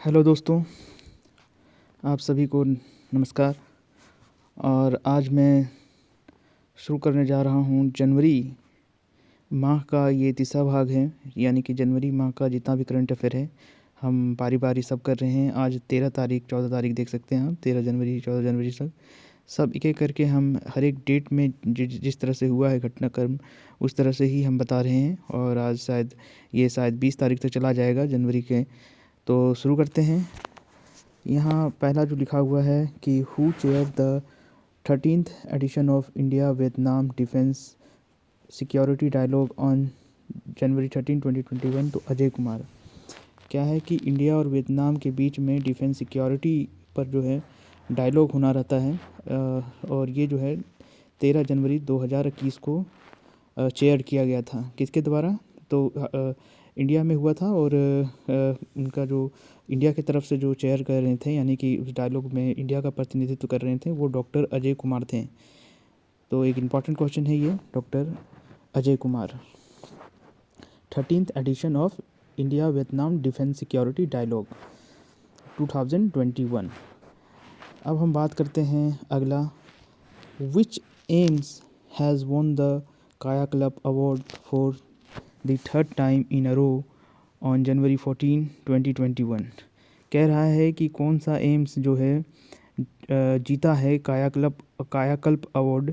Hello दोस्तों, आप सभी को नमस्कार। और आज मैं शुरू करने जा रहा हूँ जनवरी माह का ये तीसरा भाग है। यानी कि जनवरी माह का जितना भी करंट अफेयर है हम बारी बारी सब कर रहे हैं। आज 13 तारीख 14 तारीख देख सकते हैं आप, 13 जनवरी 14 जनवरी तक सब एक एक करके हम हर एक डेट में जिस तरह से हुआ है घटनाक्रम उस तरह से ही हम बता रहे हैं। और आज शायद 20 तारीख तक चला जाएगा जनवरी के। तो शुरू करते हैं। यहाँ पहला जो लिखा हुआ है कि who chair the 13th edition of India Vietnam defence security dialogue on January 13 2021। तो अजय कुमार। क्या है कि इंडिया और वियतनाम के बीच में डिफेंस सिक्योरिटी पर जो है डायलॉग होना रहता है। और ये जो है 13 जनवरी 2021 को चेयर किया गया था। किसके द्वारा? तो इंडिया में हुआ था। और उनका जो इंडिया की तरफ से जो चेयर कर रहे थे, यानी कि उस डायलॉग में इंडिया का प्रतिनिधित्व कर रहे थे, वो डॉक्टर अजय कुमार थे। तो एक इम्पॉर्टेंट क्वेश्चन है ये, doctor Ajay Kumar. 13th edition of India Vietnam defence security dialogue 2021। अब हम बात करते हैं अगला। Which AIIMS has won the Kayakalp award for the third time in a row on January 14 2021। कह रहा है कि कौन सा एम्स जो है जीता है कायाकल्प award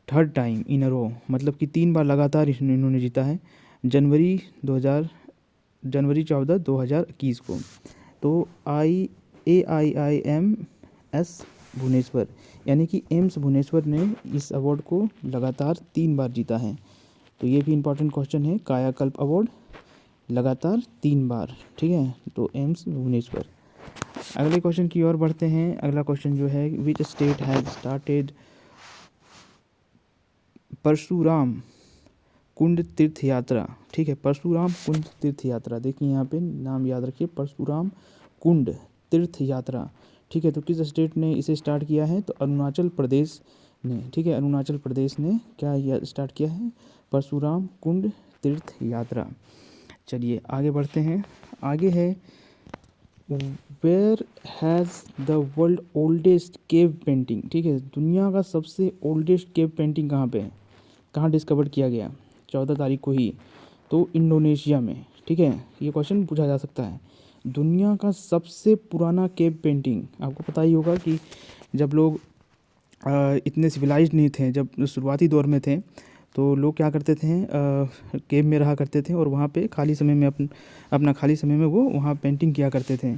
third time in a रो, मतलब कि 3 बार लगातार इन्होंने जीता है जनवरी 14 2021 को। तो AIIMS भुवनेश्वर, यानी कि एम्स भुवनेश्वर ने इस अवार्ड को लगातार 3 बार जीता है। तो ये भी इम्पोर्टेंट क्वेश्चन है, कायाकल्प अवार्ड लगातार 3 बार। ठीक है, तो एम्स भुवनेश्वर। अगले क्वेश्चन की ओर बढ़ते हैं। अगला क्वेश्चन जो है, which state has started Parshuram Kund Tirth Yatra. ठीक है, परशुराम कुंड तीर्थ यात्रा, देखिए यहाँ पे नाम याद रखिए, परशुराम कुंड तीर्थ यात्रा। ठीक है, तो किस स्टेट ने इसे स्टार्ट किया है? तो अरुणाचल प्रदेश ने। ठीक है, अरुणाचल प्रदेश ने क्या स्टार्ट किया है? परशुराम कुंड तीर्थ यात्रा। चलिए आगे बढ़ते हैं। आगे है, where has the world oldest cave painting. ठीक है, दुनिया का सबसे ओल्डेस्ट केव पेंटिंग कहाँ पे है, कहाँ डिस्कवर किया गया? 14 तारीख को ही, तो इंडोनेशिया में। ठीक है, ये क्वेश्चन पूछा जा सकता है। दुनिया का सबसे पुराना केव पेंटिंग, आपको पता ही होगा कि जब लोग इतने सिविलाइज्ड नहीं थे, जब शुरुआती दौर में थे, तो लोग क्या करते थे, केव में रहा करते थे और वहाँ पे खाली समय में अपना खाली समय में वो वहाँ पेंटिंग किया करते थे।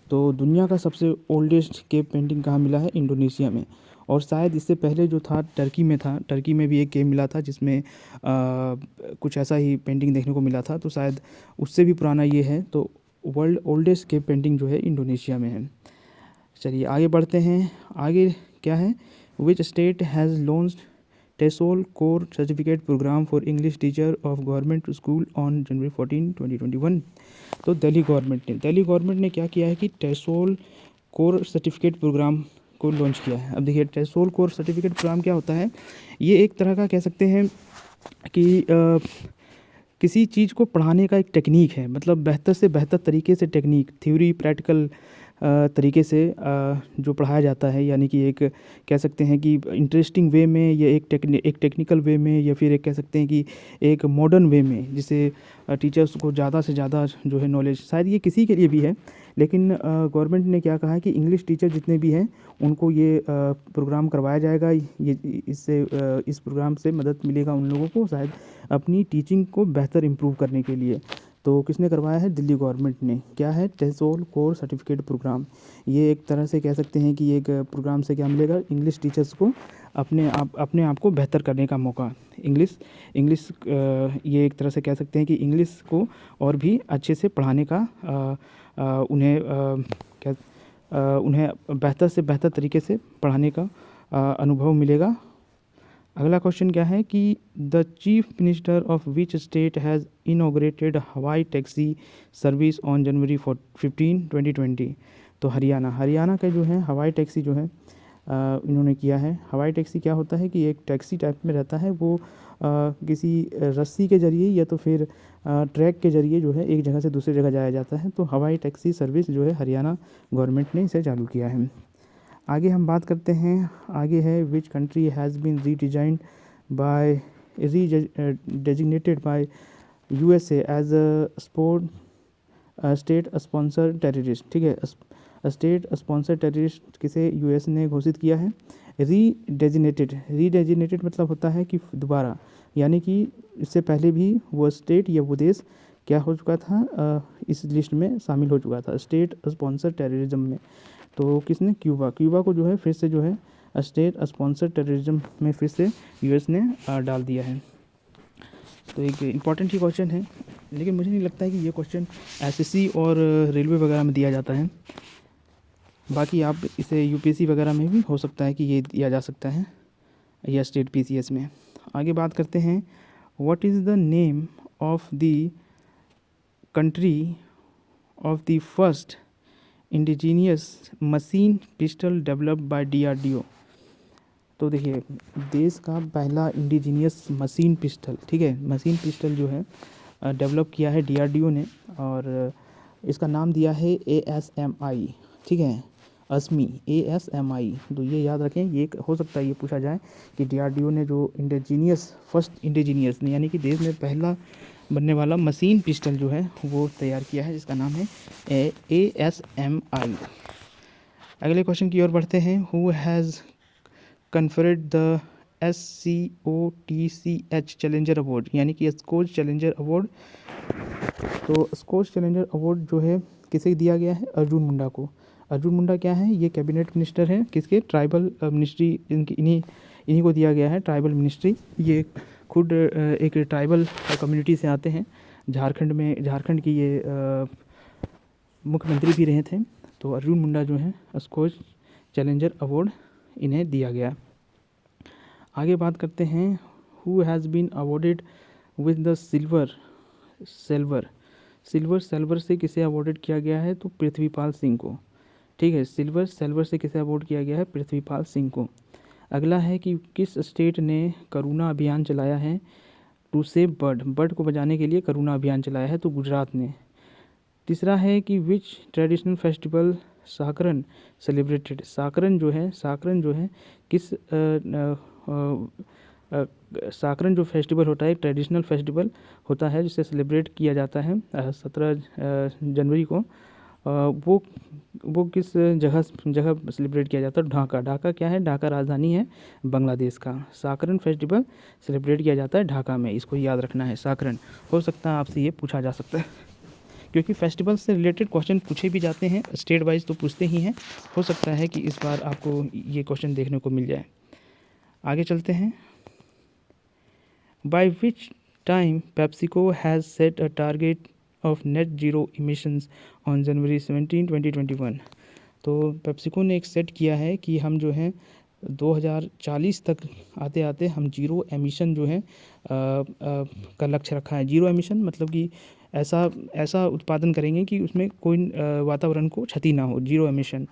तो दुनिया का सबसे ओल्डेस्ट केव पेंटिंग कहाँ मिला है? इंडोनेशिया में। और शायद इससे पहले जो था टर्की में था, टर्की में भी एक केव मिला था जिसमें कुछ ऐसा ही पेंटिंग देखने को मिला था। तो शायद उससे भी पुराना ये है। तो वर्ल्ड ओल्डेस्ट केव पेंटिंग जो है इंडोनेशिया में है। चलिए आगे बढ़ते हैं। आगे क्या है, which state has launched TESOL core certificate programme for English teacher of government school on January 14 2021। तो दिल्ली गवर्नमेंट ने क्या किया है कि टेसोल कोर सर्टिफिकेट प्रोग्राम को लॉन्च किया है। अब देखिए, टेसोल कोर सर्टिफिकेट प्रोग्राम क्या होता है? ये एक तरह का कह सकते हैं कि किसी चीज़ को पढ़ाने का एक टेक्नीक है, मतलब बेहतर से बेहतर तरीके से टेक्निक, थ्योरी, प्रैक्टिकल तरीके से जो पढ़ाया जाता है, यानी कि एक कह सकते हैं कि इंटरेस्टिंग वे में, या एक टेक्निकल वे में, या फिर एक कह सकते हैं कि एक मॉडर्न वे में, जिससे टीचर्स को ज़्यादा से ज़्यादा जो है नॉलेज, शायद ये किसी के लिए भी है, लेकिन गवर्नमेंट ने क्या कहा है कि इंग्लिश टीचर जितने भी हैं उनको ये प्रोग्राम करवाया जाएगा। ये इससे इस प्रोग्राम से मदद मिलेगा उन लोगों को शायद अपनी टीचिंग को बेहतर इम्प्रूव करने के लिए। तो किसने करवाया है? दिल्ली गवर्नमेंट ने। क्या है? टेसोल कोर सर्टिफिकेट प्रोग्राम। ये एक तरह से कह सकते हैं कि एक प्रोग्राम से क्या मिलेगा? इंग्लिश टीचर्स को अपने आप को बेहतर करने का मौका। इंग्लिश ये एक तरह से कह सकते हैं कि इंग्लिश को और भी अच्छे से पढ़ाने का उन्हें बेहतर से बेहतर तरीके से पढ़ाने का अनुभव मिलेगा। अगला क्वेश्चन क्या है कि the chief minister of which state has inaugurated हवाई टैक्सी सर्विस ऑन जनवरी 15 2020। तो हरियाणा का जो है हवाई टैक्सी जो है इन्होंने किया है। हवाई टैक्सी क्या होता है कि एक टैक्सी टाइप में रहता है, वो किसी रस्सी के ज़रिए या तो फिर ट्रैक के ज़रिए जो है एक जगह से दूसरी जगह जाया जाता है। तो हवाई टैक्सी सर्विस जो है हरियाणा गवर्नमेंट ने इसे चालू किया है। आगे हम बात करते हैं, आगे है which country has been redesigned by designated by USA as a state sponsor terrorist. ठीक है, स्टेट स्पॉन्सर टेररिस्ट किसे यूएस ने घोषित किया है। रीडेजिनेटेड मतलब होता है कि दोबारा, यानी कि इससे पहले भी वो स्टेट या वो देश क्या हो चुका था, इस लिस्ट में शामिल हो चुका था स्टेट स्पॉन्सर टेररिज्म में। तो किसने, क्यूबा को जो है फिर से जो है स्टेट स्पॉन्सर टेररिज्म में फिर से यूएस ने डाल दिया है। तो एक इम्पॉर्टेंट ही क्वेश्चन है, लेकिन मुझे नहीं लगता है कि ये क्वेश्चन एसएससी और रेलवे वगैरह में दिया जाता है। बाकी आप इसे यूपीएससी वगैरह में भी हो सकता है कि ये दिया जा सकता है, या स्टेट पीसीएस में। आगे बात करते हैं, what is the name of the country of the first indigenous machine pistol developed by DRDO. तो देखिए, देश का पहला इंडिजीनियस मशीन पिस्टल, ठीक है, मशीन पिस्टल जो है डेवलप किया है डीआरडीओ ने, और इसका नाम दिया है ASMI। ठीक है, असमी, ASMI। तो ये याद रखें, ये हो सकता है ये पूछा जाए कि डीआरडीओ ने जो फर्स्ट इंडिजीनियस यानी कि देश में पहला बनने वाला मशीन पिस्टल जो है वो तैयार किया है, जिसका नाम है ASMI। अगले क्वेश्चन की ओर बढ़ते हैं, who has conferred the SCOTCH challenger award, यानी कि स्कोच चैलेंजर अवार्ड। तो स्कोच चैलेंजर अवार्ड जो है किसे दिया गया है, अर्जुन मुंडा को। अर्जुन मुंडा क्या है, ये कैबिनेट मिनिस्टर हैं किसके, ट्राइबल मिनिस्ट्री, इनकी इन्हीं को दिया गया है, ट्राइबल मिनिस्ट्री। ये खुद एक ट्राइबल कम्युनिटी से आते हैं, झारखंड की ये मुख्यमंत्री भी रहे थे। तो अर्जुन मुंडा जो है स्कोच चैलेंजर अवार्ड इन्हें दिया गया। आगे बात करते हैं, who has been awarded with the silver से किसे अवॉर्डेड किया गया है, तो पृथ्वीपाल सिंह को। ठीक है, सिल्वर से किसे अवॉर्ड किया गया है, पृथ्वीपाल सिंह को। अगला है कि किस स्टेट ने करुणा अभियान चलाया है टू सेव बर्ड को बचाने के लिए करुणा अभियान चलाया है, तो गुजरात ने। तीसरा है कि विच ट्रेडिशनल फेस्टिवल साकरन सेलिब्रेटेड। साकरन जो है किस साकरन जो फेस्टिवल होता है, ट्रेडिशनल फेस्टिवल होता है जिसे सेलिब्रेट किया जाता है 17 जनवरी को। वो किस जगह सेलिब्रेट किया जाता है, ढाका क्या है, ढाका राजधानी है बांग्लादेश का। साकरन फेस्टिवल सेलिब्रेट किया जाता है ढाका में, इसको याद रखना है, साकरन। हो सकता है आपसे ये पूछा जा सकता है, क्योंकि फेस्टिवल से रिलेटेड क्वेश्चन पूछे भी जाते हैं, स्टेट वाइज तो पूछते ही हैं। हो सकता है कि इस बार आपको ये क्वेश्चन देखने को मिल जाए। आगे चलते हैं, by which time PepsiCo has set a target of net zero emissions on January 17, 2021। तो पेप्सिको ने एक सेट किया है कि हम जो है 2040 तक आते आते हम जीरो एमिशन जो है का लक्ष्य रखा है। जीरो एमिशन मतलब कि ऐसा उत्पादन करेंगे कि उसमें कोई वातावरण को क्षति ना हो, जीरो एमिशन।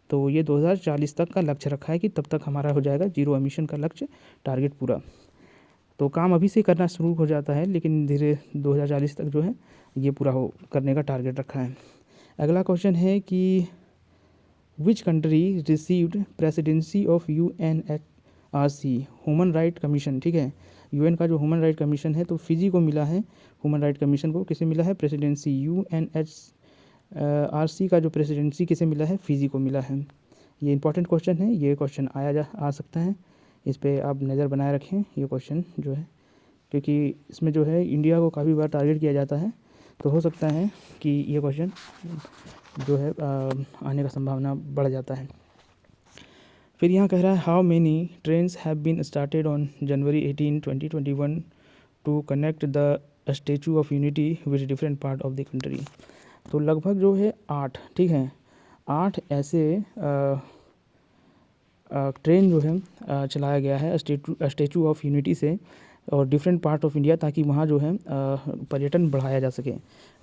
तो ये 2040 तक का लक्ष्य रखा है कि तब तक हमारा हो जाएगा जीरो एमिशन का लक्ष्य, टारगेट पूरा। तो काम अभी से करना शुरू हो जाता है, लेकिन धीरे 2040 तक जो है ये पूरा करने का टारगेट रखा है। अगला क्वेश्चन है कि which country received presidency of UNHRC human right commission. ठीक है, यूएन का जो ह्यूमन राइट कमीशन है, तो फिजी को मिला है ह्यूमन राइट कमीशन को। किसे मिला है, प्रेसिडेंसी। UNHRC का जो प्रेसिडेंसी किसे मिला है, फिजी को मिला है। ये इंपॉर्टेंट क्वेश्चन है, ये क्वेश्चन आ सकता है, इस पर आप नज़र बनाए रखें ये क्वेश्चन जो है, क्योंकि इसमें जो है इंडिया को काफ़ी बार टारगेट किया जाता है। तो हो सकता है कि ये क्वेश्चन जो है आने का संभावना बढ़ जाता है। फिर यहाँ कह रहा है, how many trains have been started on January 18, 2021 to connect the Statue of Unity with different part of the country. तो लगभग जो है 8, ठीक है, 8 ऐसे ट्रेन जो है चलाया गया है स्टैचू ऑफ यूनिटी से और डिफरेंट पार्ट ऑफ इंडिया, ताकि वहाँ जो है पर्यटन बढ़ाया जा सके।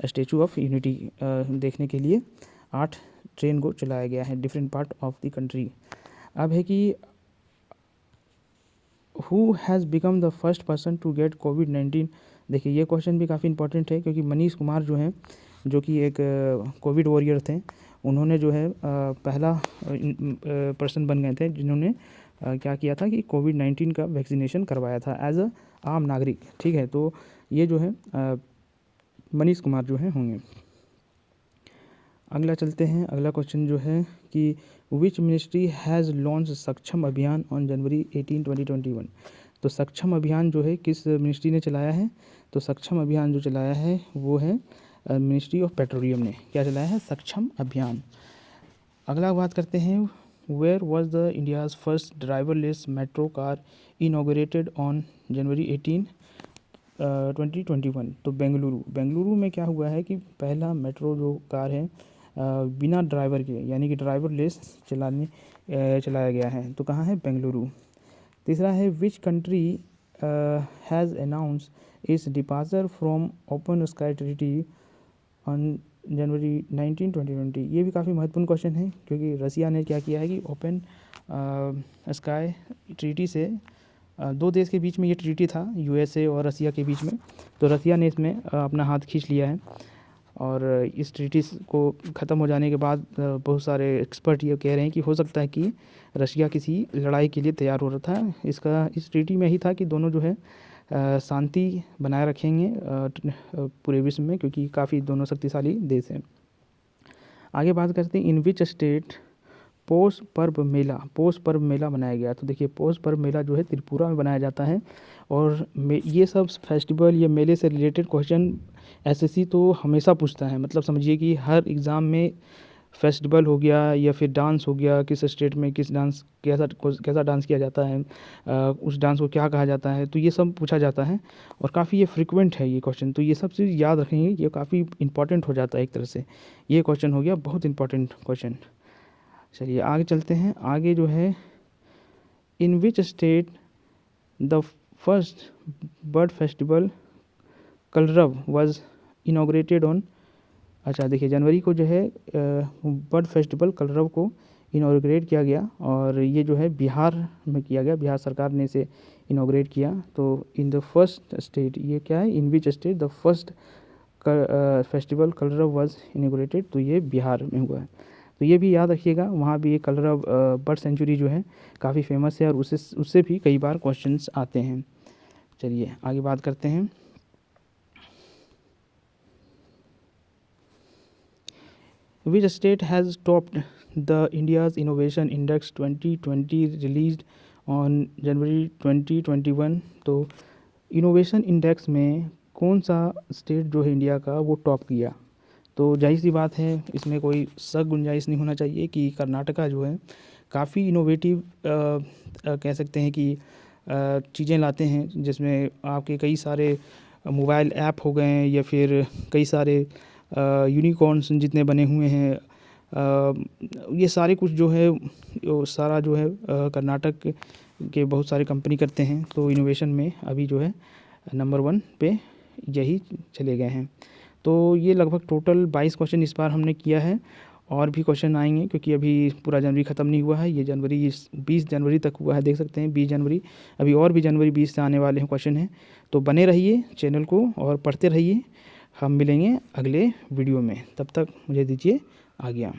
स्टैचू ऑफ यूनिटी देखने के लिए 8 ट्रेन को चलाया गया है different part of the country. अब है कि who has become the first person to get कोविड-19। देखिए ये क्वेश्चन भी काफ़ी इंपॉर्टेंट है, क्योंकि मनीष कुमार जो हैं, जो कि एक कोविड वॉरियर थे, उन्होंने जो है पहला पर्सन बन गए थे जिन्होंने क्या किया था कि कोविड-19 का वैक्सीनेशन करवाया था एज अ आम नागरिक। ठीक है, तो ये जो है मनीष कुमार जो है होंगे। अगला चलते हैं। अगला क्वेश्चन जो है कि विच मिनिस्ट्री हैज़ लॉन्च सक्षम अभियान ऑन जनवरी 18, 2021। तो सक्षम अभियान जो है किस मिनिस्ट्री ने चलाया है? तो सक्षम अभियान जो चलाया है वो है मिनिस्ट्री ऑफ पेट्रोलियम ने क्या चलाया है? सक्षम अभियान। अगला बात करते हैं, where was the India's first driverless metro car inaugurated on January 18, 2021। तो बेंगलुरु में क्या हुआ है कि पहला मेट्रो जो कार है बिना ड्राइवर के, यानी कि ड्राइवरलेस चलाया गया है। तो कहाँ है? बेंगलुरु। तीसरा है, which country has announce it's departure from open sky treaty on January 19, 2020। ये भी काफ़ी महत्वपूर्ण क्वेश्चन है, क्योंकि रसिया ने क्या किया है कि ओपन स्काई ट्रीटी से दो देश के बीच में ये ट्रीटी था, यूएसए और रसिया के बीच में, तो रसिया ने इसमें अपना हाथ खींच लिया है। और इस ट्रीटी को ख़त्म हो जाने के बाद बहुत सारे एक्सपर्ट ये कह रहे हैं कि हो सकता है कि रशिया किसी लड़ाई के लिए तैयार हो रहा था। इस ट्रीटी में ही था कि दोनों जो है शांति बनाए रखेंगे पूरे विश्व में, क्योंकि काफ़ी दोनों शक्तिशाली देश हैं। आगे बात करते हैं, इन विच स्टेट पौष पर्व मेला मनाया गया। तो देखिए पौष पर्व मेला जो है त्रिपुरा में बनाया जाता है। और ये सब फेस्टिवल या मेले से रिलेटेड क्वेश्चन एसएससी तो हमेशा पूछता है। मतलब समझिए कि हर एग्ज़ाम में फेस्टिवल हो गया या फिर डांस हो गया, किस स्टेट में किस डांस कैसा डांस किया जाता है, उस डांस को क्या कहा जाता है, तो ये सब पूछा जाता है। और काफ़ी ये फ्रिक्वेंट है ये क्वेश्चन, तो ये सब चीज़ याद रखेंगे, ये काफ़ी इंपॉर्टेंट हो जाता है एक तरह से। ये क्वेश्चन हो गया बहुत इंपॉर्टेंट क्वेश्चन। चलिए आगे चलते हैं। आगे जो है, in which state the first bird festival Kalrav was inaugurated on. अच्छा देखिए, जनवरी को जो है बर्ड फेस्टिवल कलरव को इनॉग्रेट किया गया, और ये जो है बिहार में किया गया, बिहार सरकार ने इसे इनॉग्रेट किया। तो इन द फर्स्ट स्टेट, ये क्या है? In which state the first festival Kalrav was inaugurated, तो ये बिहार में हुआ है। तो ये भी याद रखिएगा, वहाँ भी एक कलरव बर्ड सेंचुरी जो है काफ़ी फेमस है, और उससे भी कई बार क्वेश्चंस आते हैं। चलिए आगे बात करते हैं। Which state has topped the India's Innovation Index 2020 released on January 2021। तो इनोवेशन इंडेक्स में कौन सा स्टेट जो है इंडिया का वो टॉप किया? तो जाहिर सी बात है, इसमें कोई शक गुंजाइश नहीं होना चाहिए कि कर्नाटका जो है काफ़ी इनोवेटिव कह सकते हैं कि चीज़ें लाते हैं, जिसमें आपके कई सारे मोबाइल ऐप हो गए या फिर कई सारे यूनिकॉर्न्स जितने बने हुए हैं, ये सारे कुछ जो है सारा जो है कर्नाटक के बहुत सारे कंपनी करते हैं। तो इनोवेशन में अभी जो है नंबर 1 पे यही चले गए हैं। तो ये लगभग टोटल 22 क्वेश्चन इस बार हमने किया है, और भी क्वेश्चन आएंगे, क्योंकि अभी पूरा जनवरी ख़त्म नहीं हुआ है। ये जनवरी 20 जनवरी तक हुआ है, देख सकते हैं 20 जनवरी, अभी और भी जनवरी 20 से आने वाले हैं क्वेश्चन हैं। तो बने रहिए चैनल को और पढ़ते रहिए। हम मिलेंगे अगले वीडियो में, तब तक मुझे दीजिए आज्ञा।